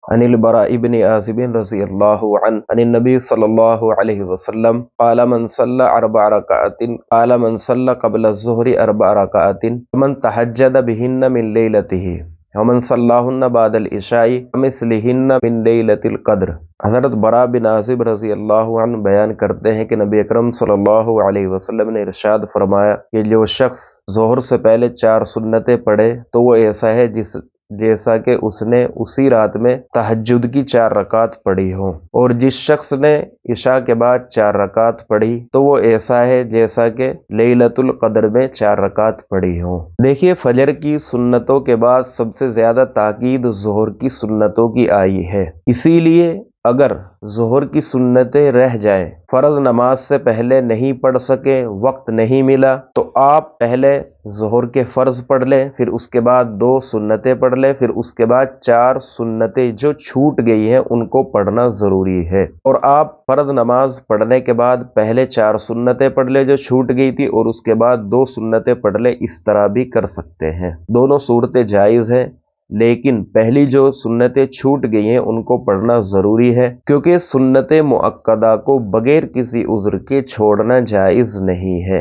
عن البراء بن عازب رضی اللہ عنہ عن النبی صلی اللہ علیہ وسلم قال من صلى 4 ركعات قال من صلى قبل الظهر 4 ركعات ومن تهجد بهن من ليلته ومن صلاهن بعد العشاء مثلهن من ليلة القدر۔ حضرت براء بن عازب رضی اللہ عنہ بیان کرتے ہیں کہ نبی اکرم صلی اللہ علیہ وسلم نے ارشاد فرمایا کہ جو شخص ظہر سے پہلے 4 سنتیں پڑھے تو وہ ایسا ہے جیسا کہ اس نے اسی رات میں تہجد کی 4 رکعت پڑھی ہو، اور جس شخص نے عشاء کے بعد 4 رکعت پڑھی تو وہ ایسا ہے جیسا کہ لیلۃ القدر میں 4 رکعت پڑھی ہو۔ دیکھیے، فجر کی سنتوں کے بعد سب سے زیادہ تاکید ظہر کی سنتوں کی آئی ہے، اسی لیے اگر ظہر کی سنتیں رہ جائیں، فرض نماز سے پہلے نہیں پڑھ سکے، وقت نہیں ملا، تو آپ پہلے ظہر کے فرض پڑھ لیں، پھر اس کے بعد 2 سنتیں پڑھ لیں، پھر اس کے بعد 4 سنتیں جو چھوٹ گئی ہیں ان کو پڑھنا ضروری ہے۔ اور آپ فرض نماز پڑھنے کے بعد پہلے 4 سنتیں پڑھ لیں جو چھوٹ گئی تھی، اور اس کے بعد 2 سنتیں پڑھ لیں، اس طرح بھی کر سکتے ہیں۔ دونوں صورتیں جائز ہیں، لیکن پہلی جو سنتیں چھوٹ گئی ہیں ان کو پڑھنا ضروری ہے، کیونکہ سنت مؤکدہ کو بغیر کسی عذر کے چھوڑنا جائز نہیں ہے۔